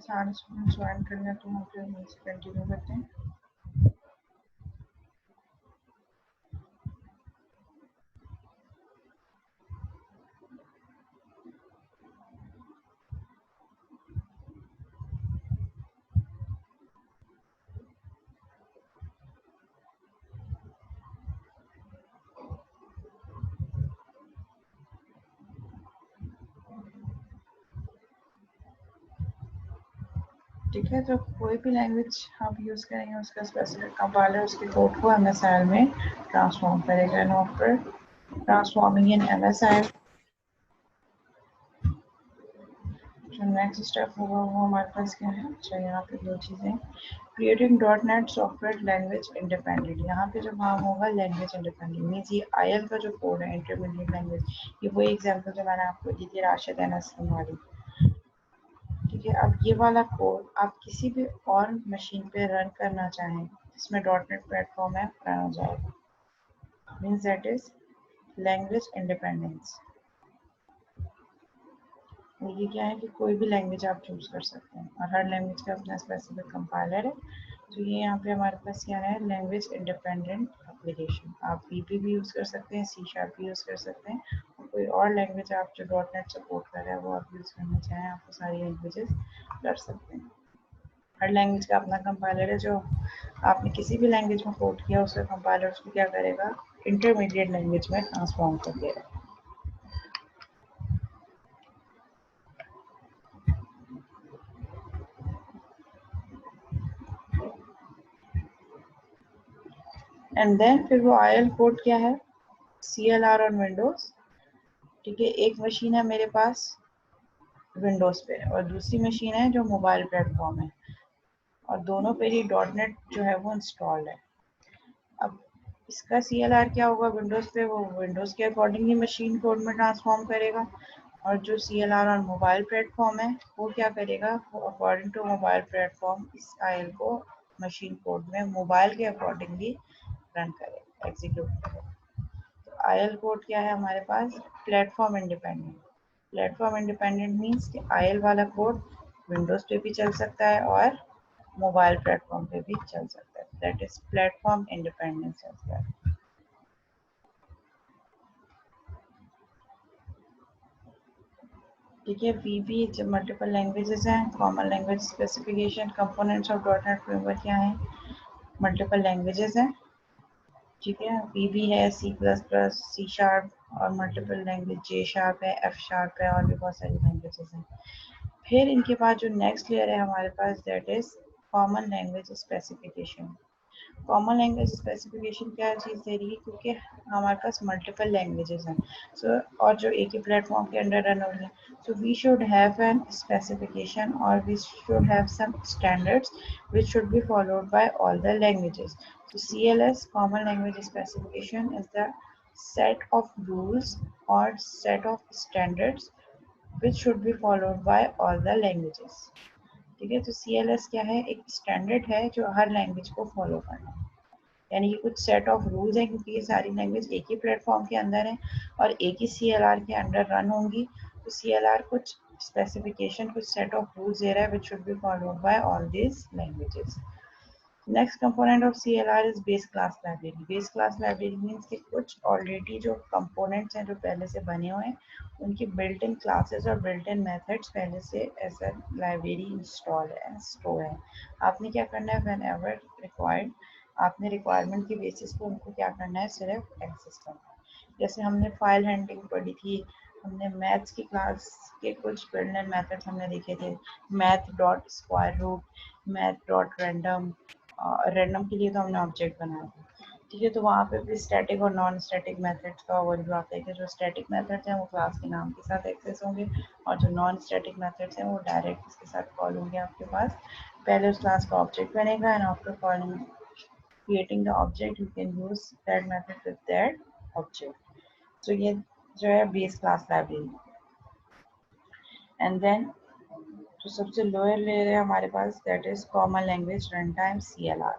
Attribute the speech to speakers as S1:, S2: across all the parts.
S1: सारे student join कर लें तो हम फिर वहीं से कंटिन्यू करते हैं। ठीक है, तो कोई भी लैंग्वेज आप यूज़ करेंगे उसका स्पेसिफिक कंपाइलर उसके कोड को MSIL में ट्रांसफॉर्म करेगा। And after transforming in MSIL, जो नेक्स्ट स्टेप होगा वो हमारे पास क्या है। अच्छा, यहाँ पे दो चीज़ें, creating .NET software language independent. यहाँ पे जो काम होगा लैंग्वेज इंडिपेंडेंट मीन्स ये IL का जो कोड है इंटरमीडिएट लैंग्वेज, ये वही एग्जांपल जो मैंने आपको दी थी राशिद नस्रीन वाली। ठीक है, अब ये वाला कोड आप किसी भी और मशीन पे रन करना चाहें जिसमें .NET प्लेटफॉर्म है, रन हो जाएगा। Means that is language independence. ये क्या है कि कोई भी लैंग्वेज आप चूज कर सकते हैं और हर लैंग्वेज का अपना स्पेसिफिक कंपाइलर है। तो ये यहाँ पे हमारे पास क्या है, लैंग्वेज इंडिपेंडेंट एप्लीकेशन। आप VB भी यूज़ कर सकते हैं, C# भी यूज़ कर सकते हैं, और कोई और लैंग्वेज आप जो .NET सपोर्ट कर रहा है वो आप यूज़ करना चाहें, आप वो सारी लैंग्वेजेस कर सकते हैं। हर लैंग्वेज का अपना कंपाइलर है। जो आपने किसी भी लैंग्वेज में कोड किया उसका कंपाइलर उसको क्या करेगा, इंटरमीडिएट लैंग्वेज में ट्रांसफॉर्म कर देगा। एंड देन फिर वो IL कोड क्या है, CLR ऑन विंडोज। ठीक है, एक मशीन है मेरे पास विंडोज पे और दूसरी मशीन है जो मोबाइल प्लेटफॉर्म है, और दोनों पे ही .NET जो है वो इंस्टॉल्ड है। अब इसका CLR क्या होगा, विंडोज पे वो विंडोज के अकॉर्डिंग ही मशीन कोड में ट्रांसफॉर्म करेगा, और जो CLR ऑन मोबाइल प्लेटफॉर्म है वो क्या करेगा, वो अकॉर्डिंग टू मोबाइल प्लेटफॉर्म इस IL को मशीन कोड में मोबाइल के अकॉर्डिंगली रन करेगा, एग्जीक्यूट करेगा। तो IL कोड क्या है हमारे पास, platform independent. Platform independent means कि IL वाला कोड विंडोज पे भी चल सकता है और मोबाइल प्लेटफॉर्म पे भी चल सकता है। That is platform independence as well. ठीक है, VB जब मल्टीपल लैंग्वेजेस हैं, common language specification, components of .NET framework क्या है, मल्टीपल लैंग्वेजेस हैं। ठीक है, VB है, C++, C# और मल्टीपल लैंग्वेज J# है, F# है, और भी बहुत सारी लैंग्वेजेस हैं। फिर इनके बाद जो नेक्स्ट लेयर है हमारे पास, that is common language specification. Common language specification क्या चीज़ दे रही है, क्योंकि हमारे पास मल्टीपल लैंग्वेजेस हैं, सो और जो एक ही प्लेटफॉर्म के अंडर रन हो रही है, so we should have an specification और we should have some standards which should be followed by all the languages. So CLS, Common Language Specification, is the set of rules or set of standards which should be followed by all the languages. ठीक है, तो CLS क्या है, एक standard है जो हर language को follow करना है। यानी कि कुछ सेट ऑफ रूल्स हैं, क्योंकि ये सारी लैंग्वेज एक ही प्लेटफॉर्म के अंदर है और एक ही CLR के अंडर रन होंगी, तो CLR कुछ स्पेसिफिकेशन, कुछ सेट ऑफ रूल्स दे रहा है विच should be followed by all these languages. Next component of CLR is base class library. Base class library means कि कुछ ऑलरेडी जो कंपोनेंट्स हैं जो पहले से बने हुए हैं, उनकी बिल्ट इन क्लासेस और बिल्ट इन मेथड्स पहले से एज अ लाइब्रेरी इंस्टॉल है, स्टोर है। आपने क्या करना है, व्हेन एवर रिक्वायर्ड, आपने रिक्वायरमेंट के बेसिस पे उनको क्या करना है, सिर्फ एक्सेस करना है। जैसे हमने फाइल हैंडलिंग पढ़ी थी, हमने मैथ्स की क्लास के कुछ बिल्ट इन मेथड्स हमने देखे थे, math dot square root, math dot random. Random के लिए तो हमने ऑब्जेक्ट बनाया था। ठीक है, तो वहाँ पे भी स्टैटिक और नॉन स्टैटिक मेथड्स का ओवरव्यू आता है कि जो स्टैटिक मेथड्स हैं वो क्लास के नाम के साथ एक्सेस होंगे, और जो नॉन स्टैटिक मेथड्स हैं वो डायरेक्ट इसके साथ कॉल होंगे आपके पास। पहले उस क्लास का ऑब्जेक्ट बनेगा and after calling creating the object you can use that method with that object. So ये जो है base class library. And then जो सबसे लोअर लेयर है हमारे पास, that is common language run time CLR,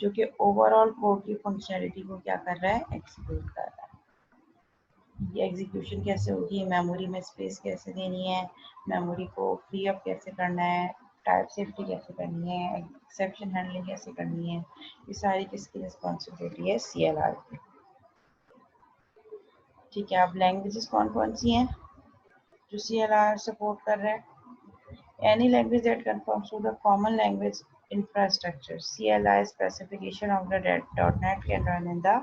S1: जो कि ओवरऑल कोड की फंक्शनैलिटी को क्या कर रहा है, एग्जीक्यूट कर रहा है। ये एग्जीक्यूशन कैसे होगी, मेमोरी में स्पेस कैसे देनी है, मेमोरी को फ्री अप कैसे करना है, टाइप सेफ्टी कैसे करनी है, एक्सेप्शन हैंडलिंग कैसे करनी है, ये सारी किसकी रिस्पॉन्सिबिलिटी है, CLR की। ठीक है, अब लैंग्वेजेस कौन कौन सी हैं जो CLR सपोर्ट कर रहे हैं? Any language that conforms to the common language infrastructure. CLI specification of the .NET can run in the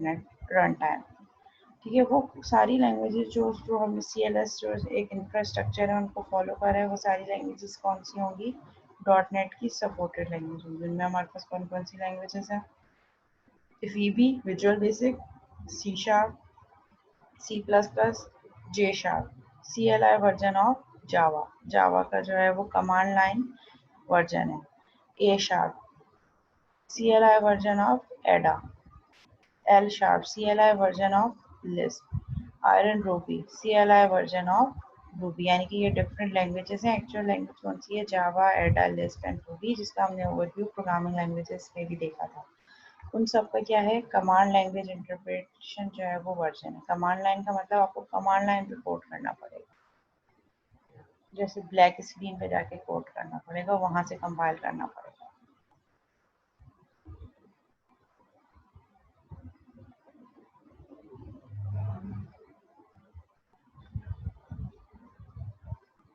S1: .NET runtime. ठीक है, वो सारी लैंग्वेजेस जो हमें CLS जो एक इंफ्रास्ट्रक्चर है उनको फॉलो कर रहे हैं, वो सारी लैंग्वेजेस कौन सी होंगी? .NET की सपोर्टेड लैंग्वेज होंगी। उनमें हमारे पास कौन कौन सी लैंग्वेजेस हैं? VB, visual basic, C#, C++, J#, CLI version of Java, Java का जो है वो कमांड लाइन वर्जन है, A#, CLI version of Ada, L#, CLI version of Lisp, Iron Ruby, CLI version of Ruby. यानी कि ये different languages हैं। Actual language कौन सी है? जावा, एडा, लिस्प एंड रूबी, जिसका हमने ओवरव्यू प्रोग्रामिंग लैंग्वेजेस में भी देखा था। उन सब का क्या है? कमांड लैंग्वेज इंटरप्रिटेशन जो है वो वर्जन है। कमांड लाइन का मतलब आपको कमांड लाइन पे कोड करना पड़ेगा, जैसे ब्लैक स्क्रीन पे जाके कोड करना पड़ेगा, वहां से कंपाइल करना पड़ेगा।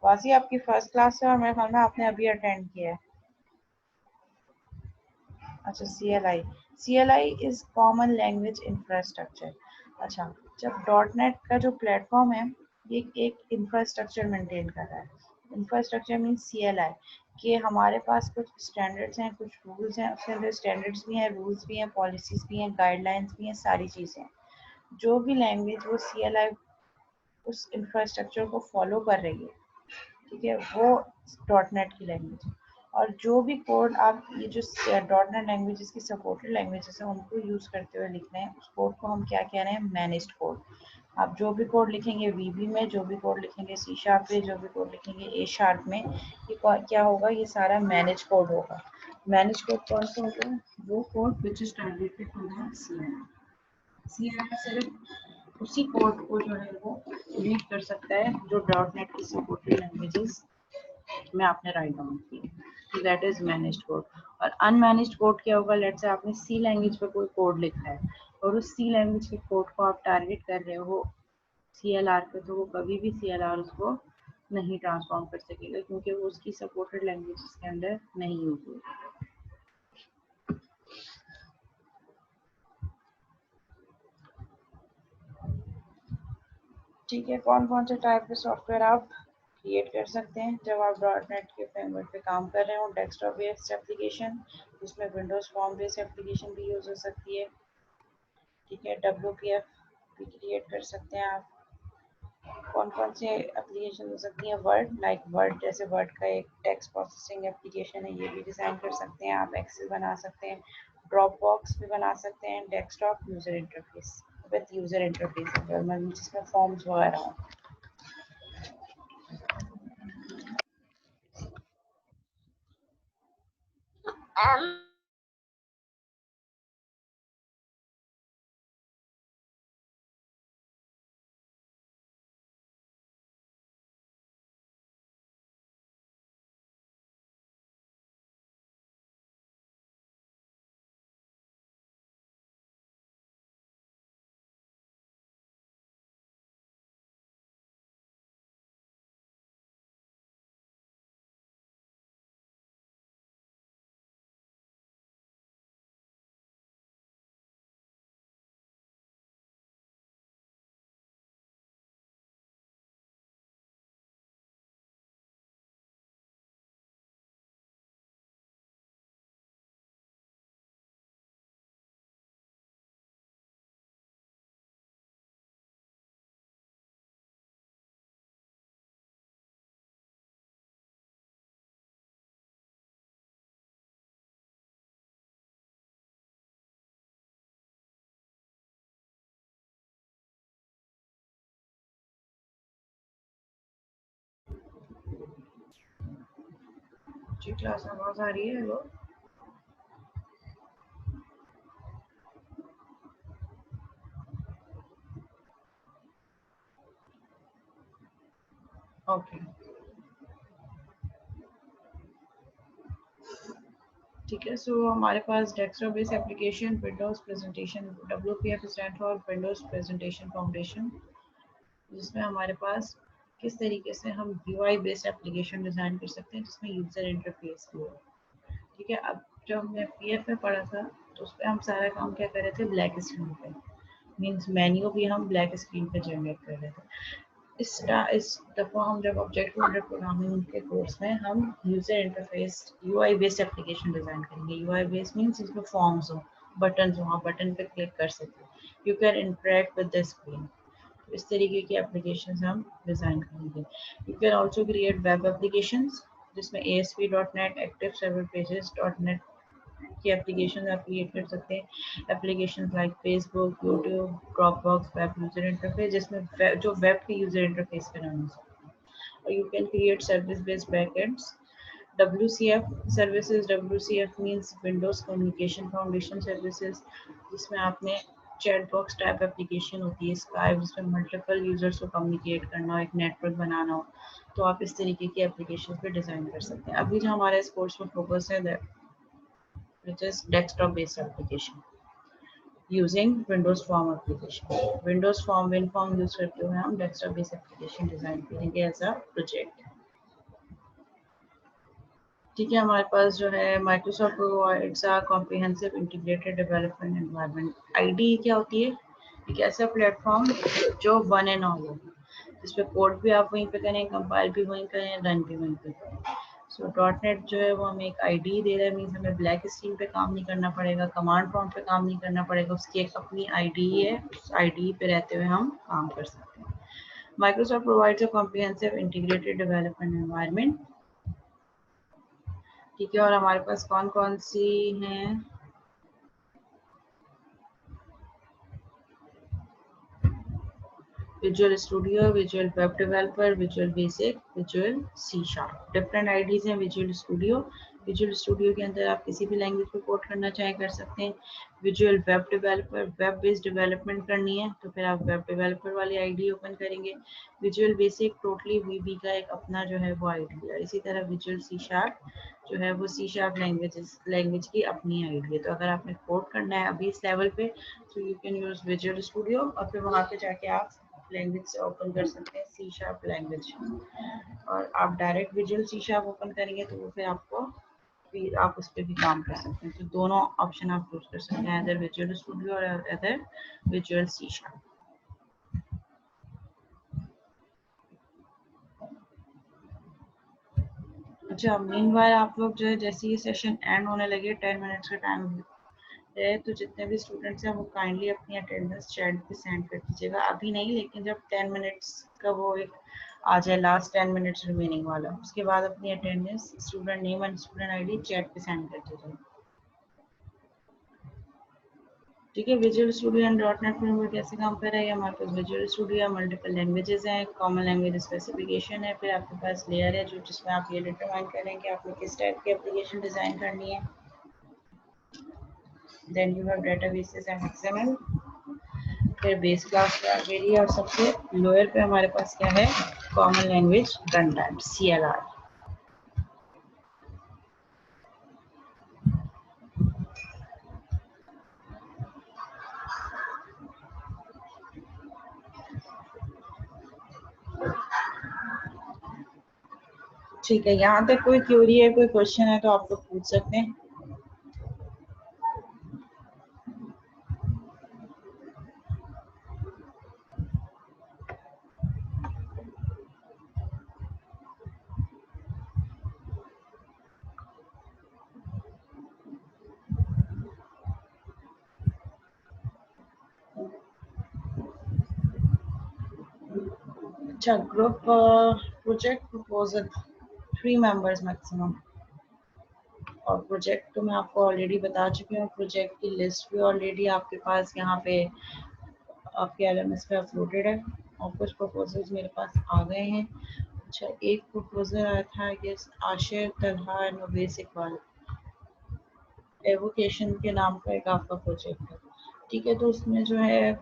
S1: वासी आपकी फर्स्ट क्लास है और मेरे ख्याल में आपने अभी अटेंड किया है। अच्छा, CLI is common language infrastructure. अच्छा, जब .NET का जो प्लेटफॉर्म है ये एक इंफ्रास्ट्रक्चर मेंटेन कर रहा है। इंफ्रास्ट्रक्चर मीन CLI कि हमारे पास कुछ स्टैंडर्ड्स हैं, कुछ रूल्स हैं, उसके अंदर स्टैंडर्ड्स भी हैं, रूल्स भी हैं, पॉलिसीज भी हैं, गाइडलाइंस भी हैं, सारी चीज़ें हैं। जो भी लैंग्वेज वो CLI उस इंफ्रास्ट्रक्चर को फॉलो कर रही है, ठीक है, वो .NET की लैंग्वेज है। और जो भी कोड आप ये जो .NET लैंग्वेज की सपोर्टेड लैंग्वेजेस हैं उनको यूज़ करते हुए लिख रहे हैं, उस कोड को हम क्या कह रहे हैं? Managed code. आप जो भी कोड लिखेंगे VB में, जो भी कोड लिखेंगे C# पे, जो भी कोड लिखेंगे A# में, ये क्या होगा? ये सारा मैनेज कोड होगा। मैनेज कोड कौन सा होगा? वो code which is targeted to the CLI सिर्फ उसी कोड को जो है वो रीड कर सकता है जो .NET की सपोर्टेड लैंग्वेजेस में आपने राइट डाउन किया, दैट इज मैनेज्ड कोड। और अनमैनेज्ड कोड क्या होगा? लेट्स से आपने C लैंग्वेज पे कोई कोड लिखा है और उस C लैंग्वेज के कोड को आप टारगेट कर रहे हो CLR पे, तो वो कभी भी CLR उसको नहीं ट्रांसफॉर्म कर सकेगा क्योंकि वो उसकी सपोर्टेड लैंग्वेजेस के अंदर नहीं यूज होगी। ठीक है, कौन कौन से टाइप के सॉफ्टवेयर आप क्रिएट कर सकते हैं जब आप .NET के फ्रेमवर्क पे काम कर रहे हो? डेस्कटॉप बेस्ड एप्लीकेशन, जिसमें विंडोज फॉर्म बेस्ड एप्लीकेशन भी यूज हो सकती है। ठीक है, WPF भी क्रिएट कर सकते हैं आप। कौन कौन से एप्लीकेशन हो सकती हैं? वर्ड, लाइक वर्ड, जैसे वर्ड का एक टेक्स्ट प्रोसेसिंग एप्लीकेशन है, ये भी डिज़ाइन कर सकते हैं आप। एक्सेल बना सकते हैं, ड्रॉप बॉक्स भी बना सकते हैं, desktop user interface with user interface मतलब जिसमें फॉर्म्स वगैरह हो। जी, क्लास में आवाज आ रही है? Hello, okay. ठीक है। सो हमारे पास desktop based application Windows presentation, WPF stand for Windows presentation foundation, जिसमें हमारे पास किस तरीके से हम UI बेस्ड एप्लीकेशन डिज़ाइन कर सकते हैं जिसमें यूज़र इंटरफेस भी हो। ठीक है। अब जब हमने PF में पढ़ा था तो उस पर हम सारा काम क्या कर रहे थे, ब्लैक स्क्रीन पे, मीन्स मेन्यू भी हम ब्लैक स्क्रीन पे जनरेट कर रहे थे। इस दफ़ा हम जब ऑब्जेक्ट ओरिएंटेड प्रोग्रामिंग के कोर्स में हम user interface UI based application design करेंगे। UI बेस्ड मीन्स इसमें फॉर्म्स हो, बटन हो, आप बटन पे क्लिक कर सकते हैं, you can interact with the screen. इस तरीके की एप्लीकेशंस हम डिज़ाइन करेंगे। You can also create web applications जिसमें ASP.NET, एक्टिव सर्वर पेजेस.NET की एप्लीकेशन आप क्रिएट कर सकते हैं। Application like Facebook, YouTube, Dropbox, web user interface, जिसमें जो वेब के यूजर इंटरफेस पे रन हो सकते हैं। और you can create service based backends, WCF services. WCF means Windows communication foundation services, जिसमें आपने चैट बॉक्स टाइप एप्लीकेशन होती है स्काइप, जिसमें मल्टीपल यूजर्स को कम्युनिकेट करना हो, एक नेटवर्क बनाना हो, तो आप इस तरीके की एप्लीकेशन पे डिज़ाइन कर सकते हैं। अभी जो हमारे इस कोर्स में फोकस है which is desktop based application using Windows Form application. Windows Form WinForm use करते हुए हम desktop based application डिजाइन करेंगे एज अ प्रोजेक्ट। ठीक है। हमारे पास जो है Microsoft provides a comprehensive integrated development environment. ID क्या होती है? एक ऐसा प्लेटफॉर्म जो वन एंड ऑल हो, जिसपे कोड भी आप वहीं पे करें, कंपाइल भी वहीं करें, रन भी वहीं पे करें। सो .NET जो है वो हमें एक आईडी दे रहा है, मीन्स हमें ब्लैक स्क्रीन पे काम नहीं करना पड़ेगा, कमांड प्रॉम्प्ट पे काम नहीं करना पड़ेगा, उसकी एक अपनी आईडी है, उस आईडी पे रहते हुए हम काम कर सकते हैं। Microsoft provides a comprehensive integrated development environment। ठीक है। और हमारे पास कौन कौन सी हैं? Visual studio, visual web developer, visual basic, visual C#। Different IDEs हैं विजुअल स्टूडियो। विजुअल स्टूडियो के अंदर आप किसी भी लैंग्वेज को कोड करना चाहे कर सकते हैं। Visual web developer, web based development करनी है तो फिर आप वेब डेवलपर वाली आईडी ओपन करेंगे। विजुअल बेसिक टोटली VB का एक अपना जो है वो आईडी है। इसी तरह विजुअल C# जो है वो C# लैंग्वेज की अपनी आईडी है। तो अगर आपने कोड करना है अभी इस लेवल पे तो you can use visual studio, और फिर वहाँ पे जाके आप लैंग्वेज से ओपन कर सकते हैं C# लैंग्वेज। और आप डायरेक्ट विजुअल C# ओपन करेंगे तो वो फिर आपको, फिर आप उस पर भी काम कर सकते हैं। तो दोनों ऑप्शन आप यूज कर सकते हैं, अदर विजुअल स्टूडियो और अदर विजुअल C#। अच्छा, मीनवाइल आप लोग जो है जैसे ये सेशन एंड होने लगे, 10 मिनट्स का टाइम है, तो जितने भी स्टूडेंट्स हैं वो काइंडली अपनी अटेंडेंस चैट पे सेंड कर दीजिएगा। अभी नहीं, लेकिन जब 10 मिनट्स का वो एक आ जाए, लास्ट 10 मिनट्स रिमेनिंग वाला, उसके बाद अपनी attendance, student name and student ID chat पे सेंड कर दीजिएगा। ठीक है। Visual studio and .NET framework कैसे काम कर रहा है? हमारे पास विजुअल स्टूडियो मल्टीपल लैंग्वेजेस हैं, कॉमन लैंग्वेज स्पेसिफिकेशन है, फिर आपके पास लेयर है जो जिसमें आप ये डिटरमाइन करें कि आपने किस टाइप की एप्लीकेशन डिजाइन करनी है। Then you have databases and XML, फिर बेस क्लास लाइब्रेरी, और सबसे लोअर पे हमारे पास क्या है? Common language run time, CLR। ठीक है। यहाँ तक कोई क्वेरी है, कोई क्वेश्चन है तो आप लोग पूछ सकते हैं। अच्छा, group project proposal 3 members maximum. और प्रोजेक्ट तो मैं आपको ऑलरेडी बता चुकी हूँ, प्रोजेक्ट की लिस्ट भी ऑलरेडी आपके पास यहाँ पे आपके LMS पे अपलोडेड है, और कुछ प्रपोजल्स मेरे पास आ गए हैं। अच्छा, एक प्रपोजल आया था ये आशिर तलहा नवेस इकबाल, एवोकेशन के नाम का एक आपका प्रोजेक्ट है। ठीक है। तो उसमें जो है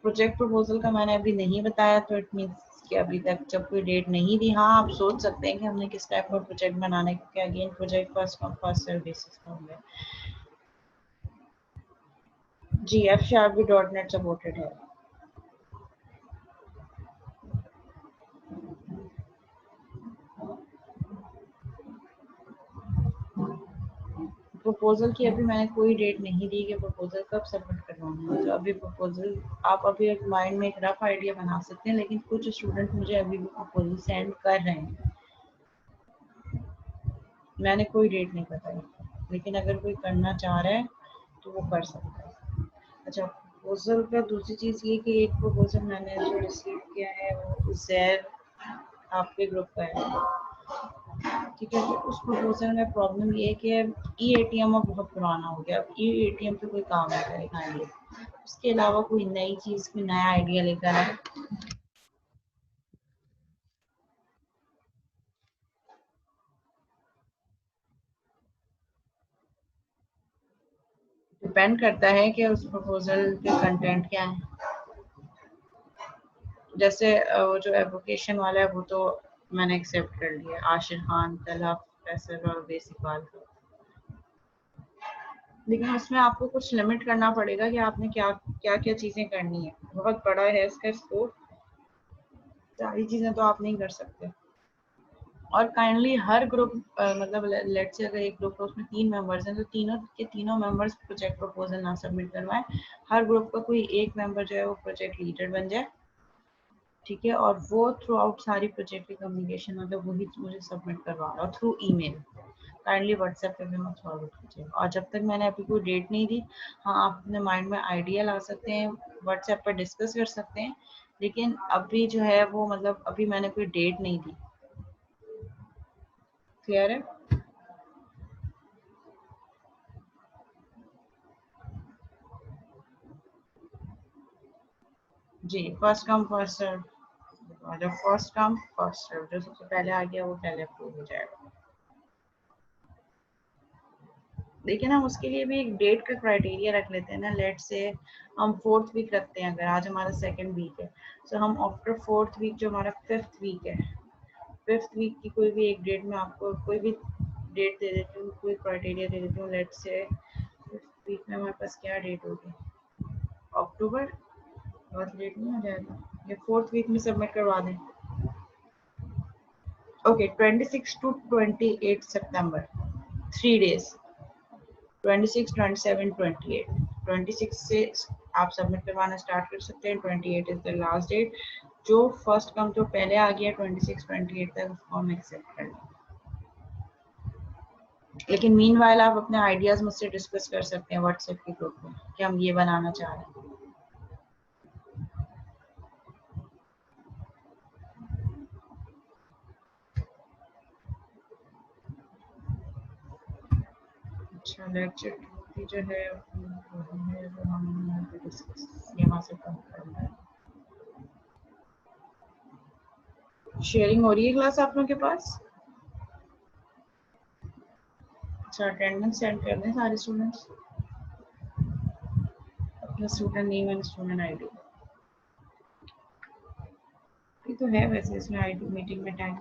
S1: प्रोजेक्ट प्रपोजल का मैंने अभी नहीं बताया, तो इट मीन्स कि अभी तक जब कोई डेट नहीं दी, हाँ आप सोच सकते हैं कि हमने किस टाइप का प्रोजेक्ट बनाना है, क्योंकि again project first come first serve basis पर होंगे। जी F# भी .NET सपोर्टेड है। प्रपोजल की अभी मैंने कोई डेट नहीं दी कि प्रपोजल कब सबमिट करवाना है, तो अभी प्रपोजल आप अभी एक माइंड में एक रफ आइडिया बना सकते हैं, लेकिन कुछ स्टूडेंट मुझे अभी भी प्रपोजल सेंड कर रहे हैं। मैंने कोई डेट नहीं बताई, लेकिन अगर कोई करना चाह रहा है तो वो कर सकता है। अच्छा, प्रपोजल का दूसरी चीज़ ये कि एक प्रपोजल मैंने जो रिसीव किया है वो ज़ैर आपके ग्रुप का है, ठीक है। तो उस प्रपोजल में प्रॉब्लम ये है कि ई-एटीएम अब बहुत पुराना हो गया, अब ई-एटीएम पे कोई काम नहीं करेगा ये, उसके अलावा कोई नई चीज़, कोई नया आइडिया लेकर आए। डिपेंड करता है कि उस प्रपोजल के कंटेंट क्या है। जैसे वो जो एवोकेशन वाला है वो तो मैंने एक्सेप्ट कर लिया, आशिर खान, तलहफ, फैसल और बेसिक वाल का, लेकिन उसमें आपको कुछ लिमिट करना पड़ेगा कि आपने क्या क्या क्या चीज़ें करनी है, बहुत बड़ा है इसका स्कोप, सारी चीज़ें तो आप नहीं कर सकते। और काइंडली हर ग्रुप मतलब लेट्स से अगर एक ग्रुप है उसमें 3 मेंबर्स हैं, तो तीनों के तीनों मेंबर्स प्रोजेक्ट प्रपोजल ना सबमिट करवाएं, हर ग्रुप का कोई एक मेंबर जो है वो प्रोजेक्ट लीडर बन जाए, ठीक है, और वो थ्रू आउट सारी प्रोजेक्ट की कम्युनिकेशन मतलब वही मुझे सबमिट करवा रहा है थ्रू ईमेल, काइंडली व्हाट्सएप पे भी मत फॉरवर्ड कीजिए। और जब तक मैंने अभी कोई डेट नहीं दी, हाँ आप अपने माइंड में आइडिया ला सकते हैं, व्हाट्सएप पर डिस्कस कर सकते हैं, लेकिन अभी जो है वो मतलब अभी मैंने कोई डेट नहीं दी। क्लियर है? जी फर्स्ट कम फर्स्ट सर्व, जब फर्स्ट कम फर्स्ट सर्व, जो सबसे पहले आ गया वो पहले अप्रूव हो जाएगा। लेकिन हम उसके लिए भी एक डेट का क्राइटेरिया रख लेते हैं ना, लेट से हम 4th वीक रखते हैं, अगर आज हमारा 2nd वीक है तो हम आफ्टर 4th वीक जो हमारा 5th वीक है, 5th वीक की कोई भी एक डेट में आपको कोई भी डेट दे देती हूँ, कोई क्राइटेरिया दे देती हूँ। लेट से 5th वीक में हमारे पास क्या डेट होगी, अक्टूबर, बहुत लेट नहीं हो जाएगा, या 4th वीक में सबमिट करवा दें। ओके 26 टू 28 सितंबर, 3 डेज, 26, 27, 28, 26 से आप सबमिट करवाना स्टार्ट कर सकते हैं, 28 इज द लास्ट डेट, जो फर्स्ट कम जो पहले आ गया 26, 28 तक उसको हम एक्सेप्ट कर लें। लेकिन मीनवाइल आप अपने आइडियाज मुझसे डिस्कस कर सकते हैं व्हाट्सएप के ग्रुप में कि हम ये बनाना चाह रहे हैं। अच्छा, लेक्चर की जो है जो हम डिस्कस यहाँ से कम करना है। शेयरिंग हो रही है क्लास आप लोगों के पास? अच्छा, अटेंडेंस सेंड कर दें सारे स्टूडेंट्स, अपना student name and student ID. ये तो है वैसे इसमें आईडी मीटिंग में time.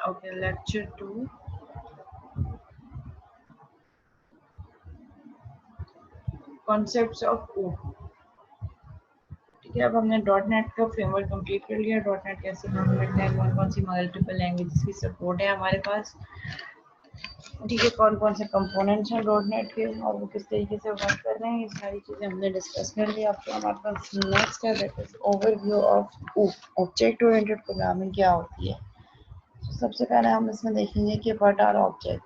S1: Okay, lecture 2 concepts of O. ठीक है, अब हमने डॉट नेट का फ्रेमवर्क कंप्लीट कर लिया। डॉट नेट कैसे काम करता है, कौन कौन सी मल्टीपल लैंग्वेजेस की सपोर्ट है हमारे पास, ठीक है, कौन कौन से कंपोनेंट्स हैं डॉट नेट के और वो किस तरीके से वर्क कर रहे हैं, ये सारी चीज़ें हमने डिस्कस कर ली। अब तो हमारे पास नेक्स्ट है that is overview of object oriented programming क्या होती है। तो सबसे पहले हम इसमें देखेंगे कि what are object.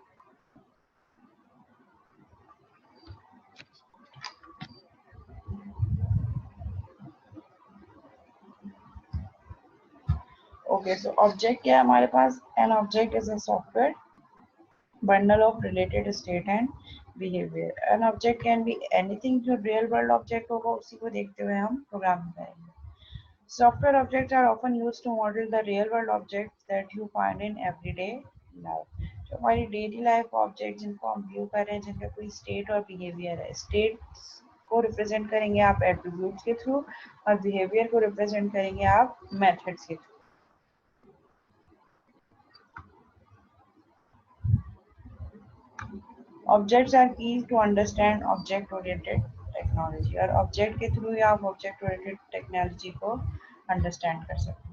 S1: Okay, so object क्या है हमारे पास, an object is a software bundle of related state and behavior. An object can be anything जो real world object होगा उसी को देखते हुए हम प्रोग्रामिंग करेंगे। Software objects are often used to model the real world objects that you find in everyday life. जो हमारी डेली लाइफ ऑब्जेक्ट जिनको हम व्यू कर रहे हैं, जिनका कोई स्टेट और बिहेवियर है, स्टेट को रिप्रेजेंट करेंगे आप एट्रीब्यूट्स के थ्रू और बिहेवियर को रिप्रेजेंट करेंगे आप मेथड्स के थ्रू। Objects are key to understand object oriented technology, और ऑब्जेक्ट के थ्रू ही आप ऑब्जेक्ट ओरिएंटेड टेक्नोलॉजी को अंडरस्टैंड कर सकते हैं।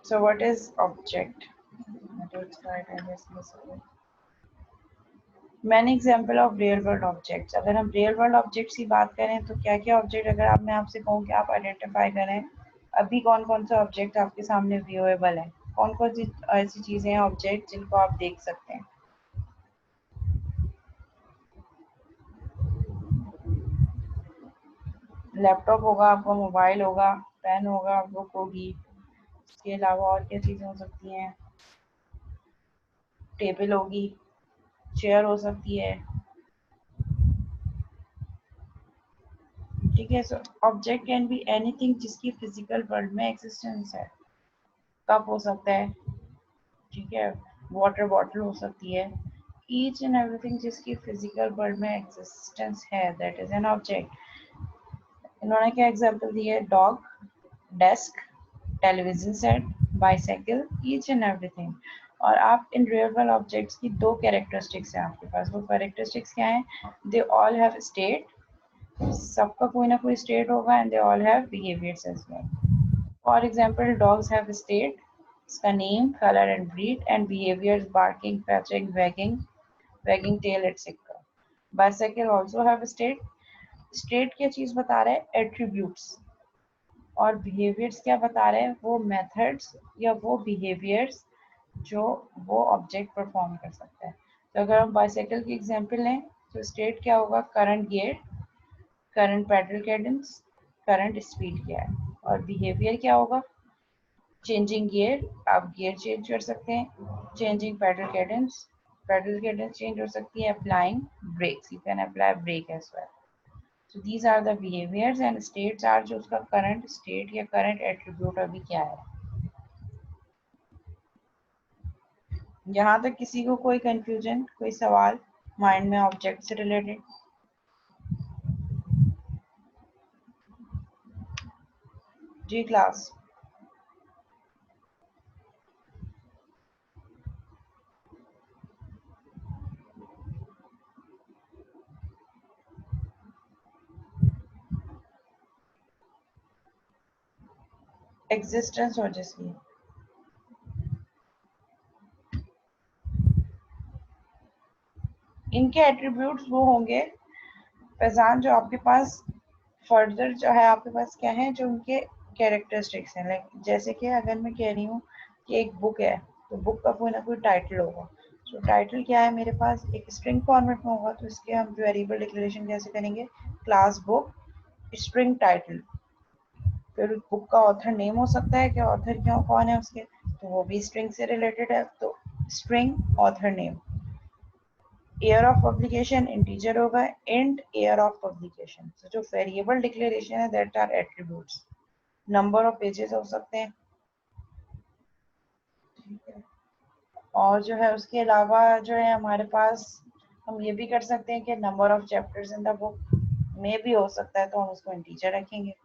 S1: So what is object? Many example of real world objects. अगर हम रियल वर्ल्ड ऑब्जेक्ट्स की बात करें तो क्या क्या ऑब्जेक्ट, अगर आप मैं आपसे कहूँ कि आप आइडेंटिफाई करें अभी कौन कौन से ऑब्जेक्ट आपके सामने व्यूएबल है, कौन कौन सी ऐसी चीजें हैं ऑब्जेक्ट जिनको आप देख सकते हैं। लैपटॉप होगा आपका, मोबाइल होगा, पेन होगा, बुक होगी, इसके अलावा और क्या चीजें हो सकती हैं, टेबल होगी, चेयर हो सकती है। ठीक है, so object can be anything जिसकी फिजिकल वर्ल्ड में एग्जिस्टेंस है। कप हो सकता है, ठीक है, वाटर बॉटल हो सकती है, ईच एंड एवरीथिंग जिसकी फिजिकल वर्ल्ड में एग्जिस्टेंस है दैट इज एन ऑब्जेक्ट। इन्होंने क्या एग्जांपल दी है, dog, desk, television set, bicycle, each and everything. और आप इन रियल वर्ल्ड ऑब्जेक्ट्स की दो कैरेक्टरिस्टिक्स हैं आपके पास, वो कैरेक्टरिस्टिक्स क्या हैं, दे ऑल हैव स्टेट, सबका कोई ना कोई स्टेट होगा, and they all have behaviours as well. For example dogs have state, इसका name, colour and breed, and behaviours barking, fetching, wagging tail etcetera. Bicycle also have state, state क्या चीज बता रहा है, एट्रीब्यूट्स, और बिहेवियर्स क्या बता रहे हैं, वो मेथड्स या वो बिहेवियर्स जो वो ऑब्जेक्ट परफॉर्म कर सकता है। तो अगर हम बाइसाइकिल की एग्जांपल लें तो स्टेट क्या होगा, current gear, current pedal Cadence, current speed क्या है, और बिहेवियर क्या होगा, चेंजिंग गियर, आप गियर चेंज कर सकते हैं, चेंजिंग पेडल कैडेंस चेंज हो सकती है, applying brakes, you can apply brake as well. So these are the behaviors and states are जो उसका current state या current attribute अभी क्या है। यहाँ तक किसी को कोई confusion, कोई सवाल माइंड में ऑब्जेक्ट से रिलेटेड? जी क्लास। एग्जिस्टेंस हो जिसकी, इनके एट्रीब्यूट्स वो होंगे फैजान जो आपके पास फर्दर जो है आपके पास क्या है, जो उनके कैरेक्टरिस्टिक्स हैं। लाइक जैसे कि अगर मैं कह रही हूँ कि एक बुक है तो बुक का कोई ना कोई टाइटल होगा। तो टाइटल क्या है मेरे पास, एक स्ट्रिंग फॉर्मेट में होगा, तो इसके हम वेरिएबल डिक्लेरेशन कैसे करेंगे, क्लास बुक स्ट्रिंग टाइटल। फिर बुक का ऑथर नेम हो सकता है कि ऑथर क्यों कौन है उसके, तो वो भी स्ट्रिंग से रिलेटेड है, तो string author name. Year of publication integer होगा, इंट ईयर ऑफ पब्लिकेशन। तो जो वेरिएबल डिक्लेरेशन है that are attributes. Number of pages हो सकते हैं, ठीक है, और जो है उसके अलावा जो है हमारे पास हम ये भी कर सकते हैं कि number of chapters in the book में भी हो सकता है, तो हम उसको इंटीजर रखेंगे।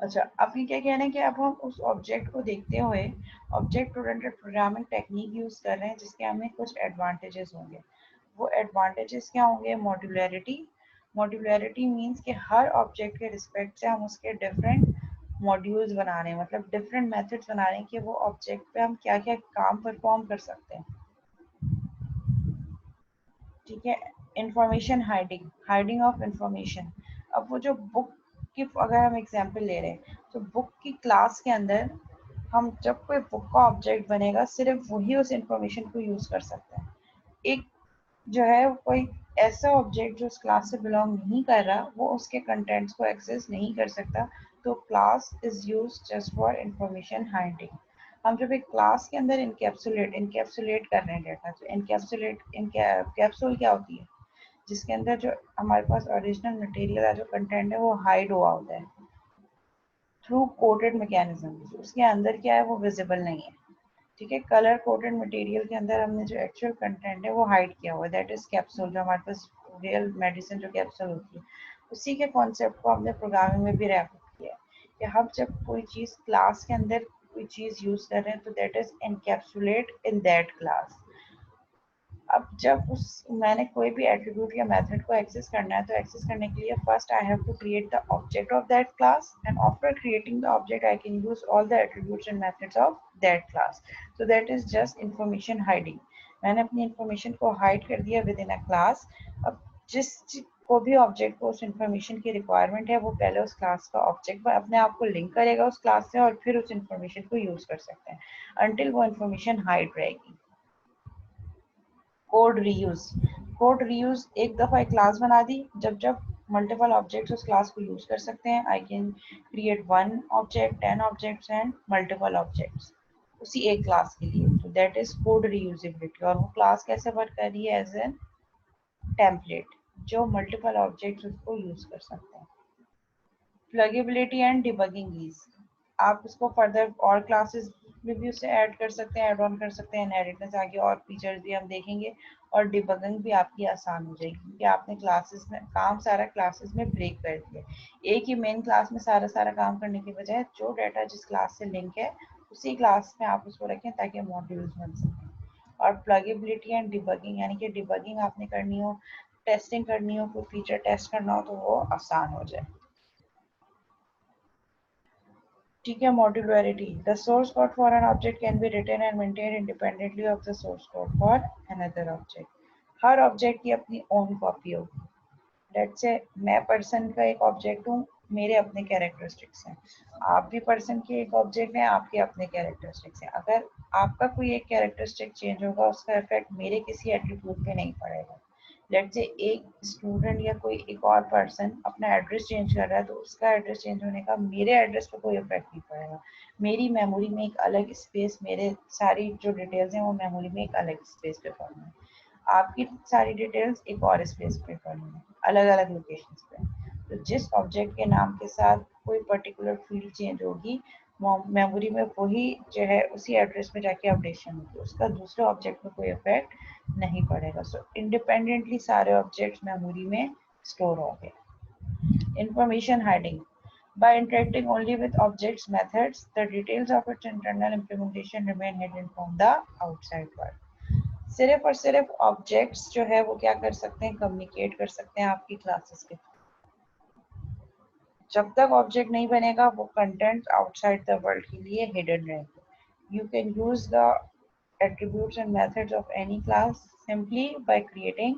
S1: अच्छा, अब ये क्या कहना है कि अब हम उस ऑब्जेक्ट को देखते हुए object oriented programming technique use कर रहे हैं जिसके हमें कुछ एडवांटेजेस होंगे। वो एडवांटेजेस क्या होंगे? मॉड्यूलरिटी। मॉड्यूलरिटी मींस कि हर ऑब्जेक्ट के रिस्पेक्ट से हम उसके डिफरेंट मॉड्यूल्स बना रहे हैं, मतलब डिफरेंट मेथड्स बना रहे हैं कि वो ऑब्जेक्ट पे हम क्या क्या काम परफॉर्म कर सकते हैं। ठीक है। Information hiding, hiding of information. अब वो जो बुक की अगर हम एग्जांपल ले रहे हैं तो बुक की क्लास के अंदर हम जब कोई बुक का ऑब्जेक्ट बनेगा सिर्फ वही उस इंफॉर्मेशन को यूज कर सकते हैं। एक जो है कोई ऐसा ऑब्जेक्ट जो उस क्लास से बिलोंग नहीं कर रहा वो उसके कंटेंट्स को एक्सेस नहीं कर सकता। तो class is use just for information hiding. हम जब एक क्लास के अंदर इनकैप्सुलेट कर रहे हैं डेटा, तो इनकैप्सुलेट कैप्सूल क्या होती है? जिसके अंदर जो हमारे पास ओरिजिनल मटेरियल है, जो कंटेंट है, वो हाइड हुआ होता है थ्रू कोडेड मैकेनिज्म। उसके अंदर क्या है वो विजिबल नहीं है। ठीक है। कलर कोडेड मटेरियल के अंदर हमने जो एक्चुअल कंटेंट है वो हाइड किया हुआ है, दैट इज कैप्सूल। जो हमारे पास रियल मेडिसिन जो कैप्सूल होती है, उसी के कॉन्सेप्ट को हमने प्रोग्रामिंग में भी रेफर किया है कि हम जब कोई चीज़ क्लास के अंदर कोई चीज़ यूज़ कर रहे हैं तो that is encapsulate in that class. अब जब उस मैंने कोई भी एट्रीब्यूट या मेथड को एक्सेस करना है तो एक्सेस करने के लिए first I have to create the object of that class, and after creating the object I can use all the attributes and methods of that class. So that is just information hiding. मैंने अपनी information को hide कर दिया with in a class. अब जिस को भी object को उस इंफॉर्मेशन की रिक्वायरमेंट है वो पहले उस क्लास का ऑब्जेक्ट अपने आप को लिंक करेगा उस क्लास से और फिर उस इंफॉर्मेशन को यूज कर सकते हैं अनटिल वो इंफॉर्मेशन हाइड रहेगी। Code reuse. कोड रीयूज एक दफ़ा एक क्लास बना दी, जब जब मल्टीपल ऑब्जेक्ट्स उस क्लास को यूज कर सकते हैं। I can create one object, 10 objects and multiple objects उसी एक क्लास के लिए। तो दैट इज कोड रीयूजेबिलिटी। और वो क्लास कैसे वर्क कर रही है? एज एन टेम्पलेट जो मल्टीपल ऑब्जेक्ट्स उसको यूज कर सकते हैं। प्लगेबिलिटी एंड डिबगिंग ईज। आप उसको फर्दर और क्लासेस में भी उसे ऐड कर सकते हैं, ऐड ऑन कर सकते हैं। इनहेरिटेंस आगे और फीचर्स भी हम देखेंगे। और डिबगिंग भी आपकी आसान हो जाएगी क्योंकि आपने क्लासेस में काम सारा क्लासेस में ब्रेक कर दिया। एक ही मेन क्लास में सारा सारा काम करने के बजाय जो डाटा जिस क्लास से लिंक है उसी क्लास में आप उसको रखें ताकि मॉड्यूल्स बन सकें। और प्लगेबिलिटी एंड डिबगिंग, यानी कि डिबगिंग आपने करनी हो, टेस्टिंग करनी हो, कोई फीचर टेस्ट करना हो तो वो आसान हो जाए। ठीक है। Modularity, the source code for an object can be written and maintain independently of the source code for another object. हर ऑब्जेक्ट की अपनी ओन कॉपी होगी। लेट्स से मैं पर्सन का एक ऑब्जेक्ट हूँ, मेरे अपने कैरेक्टरिस्टिक्स हैं। आप भी पर्सन के एक ऑब्जेक्ट हैं, आपके अपने कैरेक्टरिस्टिक्स हैं। अगर आपका कोई एक कैरेक्टरिस्टिक चेंज होगा उसका इफेक्ट मेरे किसी एट्रीब्यूट पे नहीं पड़ेगा। लेट्स से एक स्टूडेंट या कोई एक और पर्सन अपना एड्रेस चेंज कर रहा है तो उसका एड्रेस चेंज होने का मेरे एड्रेस पे कोई इफेक्ट नहीं पड़ेगा। मेरी मेमोरी में एक अलग स्पेस, मेरे सारी जो डिटेल्स हैं वो मेमोरी में एक अलग स्पेस पे पड़नी है। आपकी सारी डिटेल्स एक और स्पेस पे पड़नी है, अलग अलग लोकेशंस पे। तो जिस ऑब्जेक्ट के नाम के साथ कोई पर्टिकुलर फील्ड चेंज होगी मेमोरी में वही जो है उसी एड्रेस में जाके अपडेशन होगी, उसका दूसरे ऑब्जेक्ट में कोई इफेक्ट नहीं पड़ेगा। सो इंडिपेंडेंटली सारे ऑब्जेक्ट्स मेमोरी में स्टोर होंगे। Information hiding, by interacting only with objects methods, the details of its internal implementation remain hidden from the outside world। सिर्फ और सिर्फ ऑब्जेक्ट्स जो है वो क्या कर सकते हैं? कम्युनिकेट कर सकते हैं आपकी क्लासेस के। जब तक ऑब्जेक्ट नहीं बनेगा वो कंटेंट आउटसाइड द वर्ल्ड के लिए हिडन रहेंगे। You can use the attributes and methods of any class simply by creating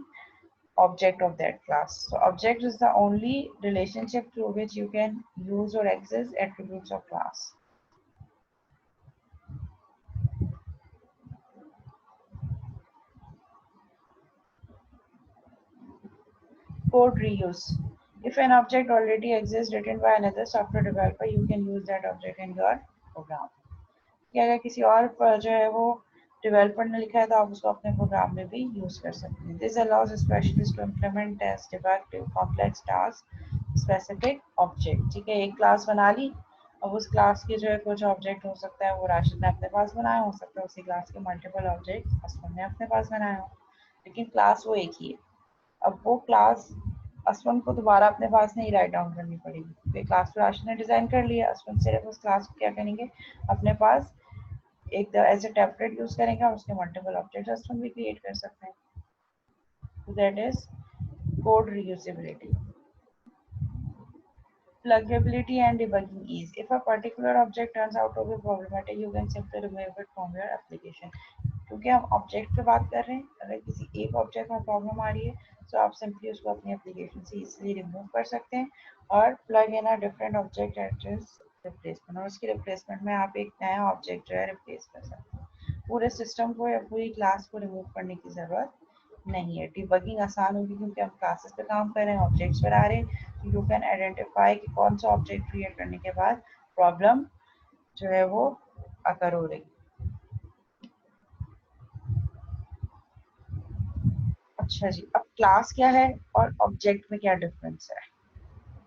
S1: object of that class. So object is the only relationship through which you can use or access attributes of class. Code reuse. If an object already exists written by another software developer, you can use that object in your program. कि अगर किसी और पर जो है वो developer ने लिखा है तो आप उसको अपने प्रोग्राम में भी यूज कर सकते हैं। This allows specialist to implement test debug complex task specific object. ठीक है, एक क्लास बना ली, अब उस क्लास के जो है कुछ ऑब्जेक्ट हो सकता है वो राशिद ने अपने पास बनाया, हो सकता है उसी क्लास के मल्टीपल ऑब्जेक्ट असलम ने अपने पास बनाया हो, लेकिन क्लास वो एक ही है। अब वो क्लास असवन को दोबारा अपने पास नहीं राइट डाउन करनी पड़ेगी। तो क्लास फ्लैश ने डिजाइन कर लिया, असवन सिर्फ उस क्लास को क्या करेंगे, अपने पास एक एज ए टेम्पलेट यूज करेंगे और उसके मल्टीपल ऑब्जेक्ट्स असवन भी क्रिएट कर सकते हैं। So that is code reusability. Pluggability and debugging ease. If a particular object turns out to be problematic, you can simply remove it from your application. क्योंकि हम object पे बात कर रहे हैं, अगर किसी एक ऑब्जेक्ट में प्रॉब्लम आ रही है तो आप सिंपली उसको अपनी एप्लीकेशन से इजीली रिमूव कर सकते हैं और plug in a different object address replacement, और उसकी रिप्लेसमेंट में आप एक नया ऑब्जेक्ट जो है रिप्लेस कर सकते हैं। पूरे सिस्टम को या पूरी क्लास को रिमूव करने की जरूरत नहीं है। डिबगिंग आसान होगी क्योंकि हम क्लासेस पे काम कर रहे हैं, ऑब्जेक्ट्स पर आ रहे हैं, यू कैन आइडेंटिफाई कि कौन सा ऑब्जेक्ट क्रिएट करने के बाद प्रॉब्लम जो है वो अकर हो रही। अच्छा जी, अब क्लास क्या है और ऑब्जेक्ट में क्या डिफरेंस है।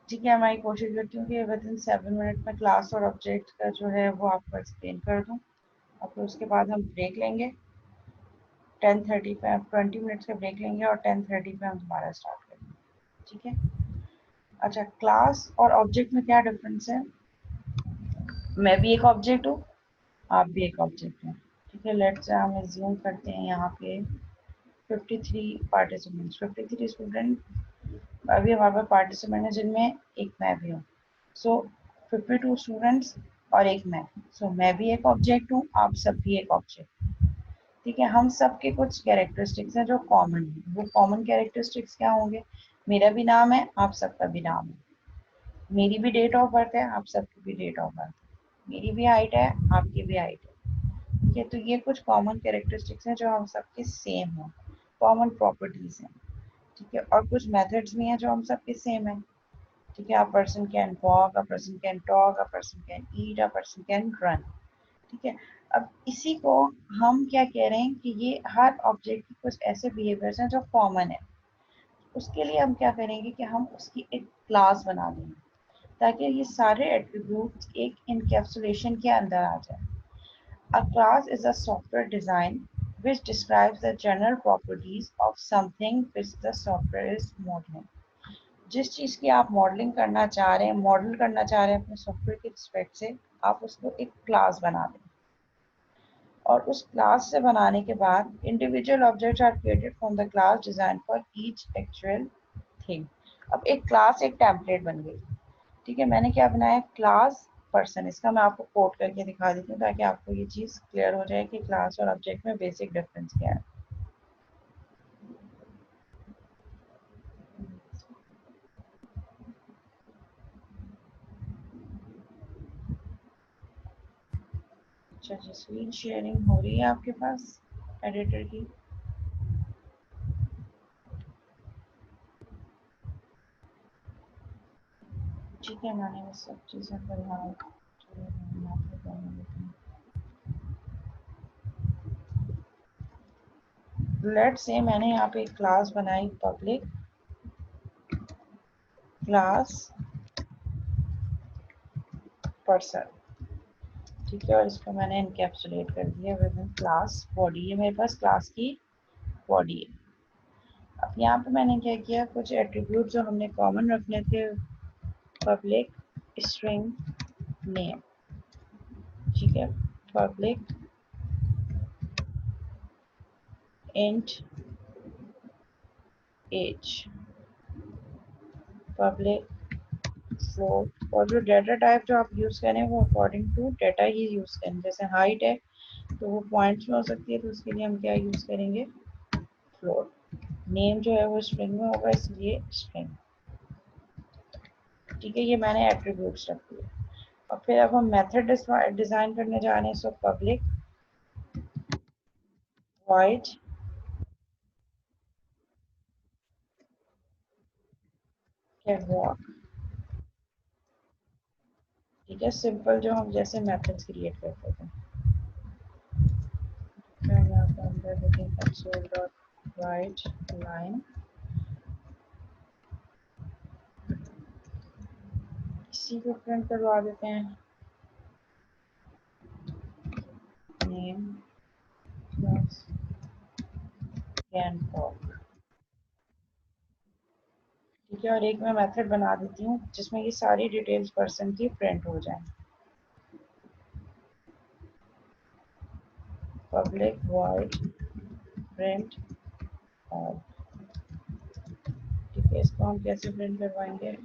S1: ठीक है, मैं कोशिश करती हूँ कि विद इन 7 मिनट में क्लास और ऑब्जेक्ट का जो है वो आपको एक्सप्लेन कर दूँ, और फिर उसके बाद हम ब्रेक लेंगे 10:30 पे, 20 मिनट्स का ब्रेक लेंगे और 10:30 पे हम दोबारा स्टार्ट करेंगे। ठीक है, अच्छा क्लास और ऑब्जेक्ट में क्या डिफरेंस है। मैं भी एक ऑब्जेक्ट हूँ, आप भी एक ऑब्जेक्ट हैं। ठीक है, लेट्स से हम एज्यूम करते हैं यहाँ पे 53 पार्टिसिपेंट्स, 53 स्टूडेंट अभी हमारे पास पार्टिसिपेंट है जिनमें एक मैं भी हूँ। सो 52 स्टूडेंट्स और एक मैं, सो मैं भी एक ऑब्जेक्ट हूँ, आप सब भी एक ऑब्जेक्ट। ठीक है, हम सब के कुछ कैरेक्टरिस्टिक्स हैं जो कॉमन है। वो कॉमन कैरेक्टरिस्टिक्स क्या होंगे, मेरा भी नाम है, आप सबका भी नाम है, मेरी भी डेट ऑफ बर्थ है, आप सबकी भी डेट ऑफ बर्थ है, मेरी भी हाइट है, आपकी भी हाइट है। ठीक है, तो ये कुछ कॉमन कैरेक्टरिस्टिक्स हैं जो हम सबके सेम हैं, कॉमन प्रॉपर्टीज हैं। ठीक है, और कुछ मेथड्स भी हैं जो हम सबके सेम हैं। ठीक है, a person can walk, a person can talk, a person can eat, a person can run. ठीक है, अब इसी को हम क्या कह रहे हैं कि ये हर ऑब्जेक्ट की कुछ ऐसे बिहेवियर्स हैं जो कॉमन है। उसके लिए हम क्या करेंगे कि हम उसकी एक क्लास बना देंगे ताकि ये सारे एट्रीब्यूट्स एक इनकैप्सुलेशन के अंदर आ जाए। A class is a software design which describes the general properties of something which the software is modeling. जिस चीज़ की आप मॉडलिंग करना चाह रहे हैं, मॉडल करना चाह रहे हैं अपने सॉफ्टवेयर के रिस्पेक्ट से, आप उसको एक क्लास बना दें, और उस क्लास से बनाने के बाद individual objects are created from the class design for each actual thing. अब एक क्लास एक टेम्पलेट बन गई। ठीक है, मैंने क्या बनाया, क्लास पर्सन, इसका मैं आपको कोड करके दिखा देती हूँ ताकि आपको ये चीज़ क्लियर हो जाए कि क्लास और ऑब्जेक्ट में बेसिक डिफरेंस क्या है। अच्छा जी, स्क्रीन शेयरिंग हो रही है आपके पास एडिटर की। ठीक है, मैंने वो सब चीज़ें पर यहाँ लेट से मैंने यहाँ पे एक क्लास बनाई, पब्लिक क्लास पर्सन। ठीक है, और इसको मैंने इनकैप्सुलेट कर दिया विद इन क्लास बॉडी। ये मेरे पास क्लास की बॉडी है। अब यहाँ पे मैंने क्या किया, कुछ एट्रीब्यूट जो हमने कॉमन रखने थे, पब्लिक स्ट्रिंग नेम। ठीक है, public int age, public float, और जो डेटा टाइप जो आप यूज करें वो अकॉर्डिंग टू डेटा ही यूज करें। जैसे हाइट है तो वो पॉइंट्स में हो सकती है, तो उसके लिए हम क्या यूज करेंगे, फ्लोट। नेम जो है वो स्ट्रिंग में होगा इसलिए स्ट्रिंग। ठीक है, ये मैंने एट्रीब्यूट्स रख दिए। और फिर अब हम मेथड डिजाइन करने जा रहे हैं। So public void can walk. ठीक है, सिंपल जो हम जैसे मेथड्स क्रिएट करते थे। मैं यहाँ पर अंदर लिखें कंसोल डॉट राइट लाइन, इसी को प्रिंट करवा देते हैं, नेम प्लस कैन वॉक। ठीक है, और एक मैं मेथड बना देती हूँ जिसमें ये सारी डिटेल्स पर्सन की प्रिंट हो जाए। Public void print all. ठीक है, इसको हम कैसे प्रिंट करवाएंगे?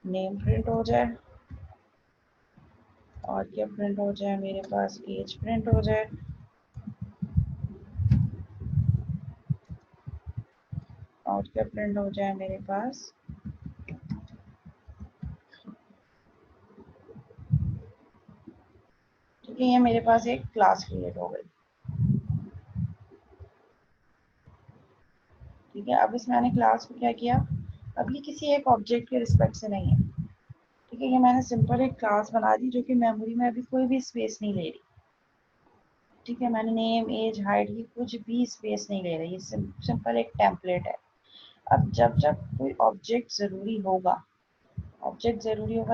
S1: नेम प्रिंट हो जाए, और क्या प्रिंट हो जाए मेरे पास? एज प्रिंट हो जाए, और क्या प्रिंट हो जाए मेरे पास? ठीक है, ये मेरे पास एक क्लास क्रिएट हो गई। ठीक है, अब इस मैंने क्लास को क्या किया, अब ये किसी एक ऑब्जेक्ट के रिस्पेक्ट से नहीं है। ठीक है, ये मैंने सिंपल एक क्लास बना दी जो कि मेमोरी में अभी कोई भी स्पेस नहीं ले रही। ठीक है, मैंने नेम एज हाइट की कुछ भी स्पेस नहीं ले रही, ये सिंपल एक टेम्पलेट है। अब जब जब कोई ऑब्जेक्ट जरूरी होगा,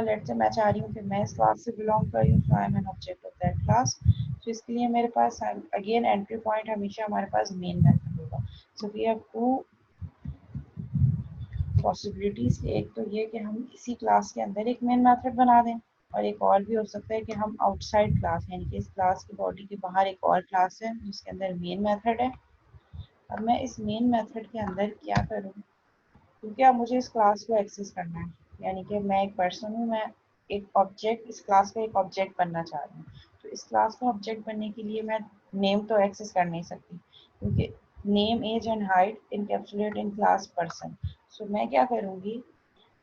S1: लेट से मैं चाह रही हूँ कि मैं इस क्लास से बिलोंग कर रही हूँ, so I am an object of that class. तो इसके लिए मेरे पास अगेन एंट्री पॉइंट हमेशा हमारे पास मेन मेथड होगा। So we have two possibilities. एक तो ये कि हम इसी क्लास के अंदर एक मेन मेथड बना दें, और एक और भी हो सकता है कि हम आउटसाइड क्लास, यानी कि इस क्लास की बॉडी के बाहर एक और क्लास है जिसके अंदर मेन मेथड है। अब मैं इस मेन मेथड के अंदर क्या करूँ, क्योंकि अब मुझे इस क्लास को एक्सेस करना है, यानी कि मैं एक पर्सन हूँ, मैं एक ऑब्जेक्ट, इस क्लास का एक ऑब्जेक्ट बनना चाह रही हूँ। तो इस क्लास का ऑब्जेक्ट बनने के लिए मैं नेम तो एक्सेस कर नहीं सकती, क्योंकि name age and height encapsulate in class person. सो मैं क्या करूँगी,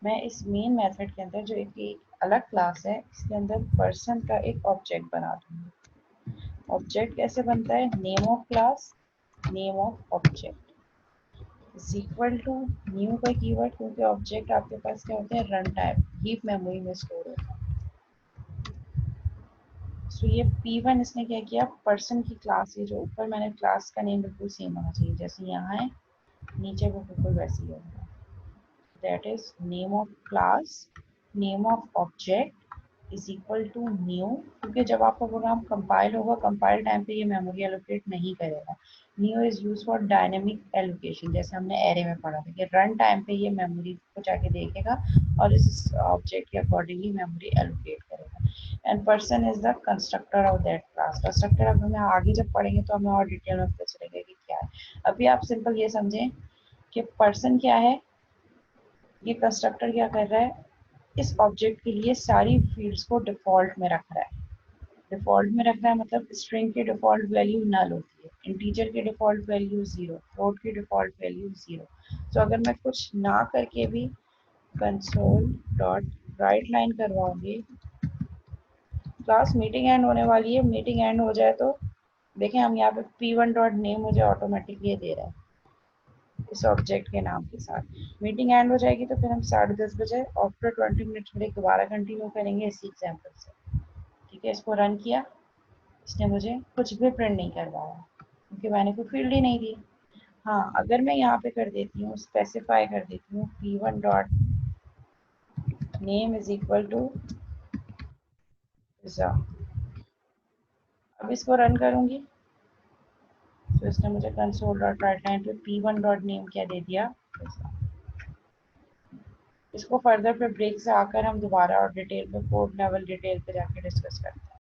S1: मैं इस मेन मेथड के अंदर जो एक अलग क्लास है, इसके अंदर पर्सन का एक ऑब्जेक्ट बना दूंगी। ऑब्जेक्ट कैसे बनता है? Name of class, name of object is equal to new का कीवर्ड, क्योंकि ऑब्जेक्ट आपके पास क्या होते हैं? रन टाइम, हीप मेमोरी में स्टोर होता है। सो ये P1 इसने क्या किया, पर्सन की क्लास, ये जो ऊपर मैंने क्लास का नेम बिल्कुल सेम होना चाहिए जैसे यहाँ है, नीचे वो बिल्कुल वैसे ही होगा। That is name of class, name of object is equal to new, क्योंकि जब आपका प्रोग्राम कंपाइल होगा, कंपाइल टाइम पे ये मेमोरी एलोकेट नहीं करेगा। New is use for dynamic allocation, जैसे हमने एरे में पढ़ा था कि रन टाइम पे ये मेमोरी को जाके देखेगा और इस ऑब्जेक्ट के अकॉर्डिंगली मेमोरी एलोकेट करेगा। And person is the constructor of that class. Constructor अब हमें आगे जब पढ़ेंगे तो हमें और डिटेल में पता चलेगा कि क्या है। अभी आप सिंपल ये समझें कि पर्सन क्या है, ये कंस्ट्रक्टर क्या कर रहा है, इस ऑब्जेक्ट के लिए सारी फील्ड्स को डिफॉल्ट में रख रहा है। डिफॉल्ट में रख रहा है मतलब स्ट्रिंग की डिफॉल्ट वैल्यू नल होती है, इंटीजर की डिफॉल्ट वैल्यू 0, फ्लोट की डिफॉल्ट वैल्यू 0। तो अगर मैं कुछ ना करके भी कंसोल डॉट राइट लाइन करवाऊंगी, क्लास मीटिंग एंड होने वाली है, मीटिंग एंड हो जाए तो देखें हम यहाँ पे P1 डॉट नेम मुझे ऑटोमेटिकली दे रहा है इस ऑब्जेक्ट के नाम के साथ। मीटिंग एंड हो जाएगी तो फिर हम 10:30 बजे आफ्टर 20 मिनट्स ब्रेक दोबारा कंटिन्यू करेंगे इसी एग्जाम्पल से। ठीक है, इसको रन किया, इसने मुझे कुछ भी प्रिंट नहीं करवाया क्योंकि मैंने कोई फील्ड ही नहीं दी। हाँ, अगर मैं यहाँ पे कर देती हूँ, स्पेसिफाई कर देती हूँ P1 dot name is equal to pizza, अब इसको रन करूंगी तो इसने मुझे कंसोल डॉट राइट लाइन पे P1 डॉट नेम क्या दे दिया, पिज्जा। इसको फर्दर पे ब्रेक से आकर हम दोबारा और डिटेल पे कोड लेवल डिटेल पे जाके डिस्कस करते हैं।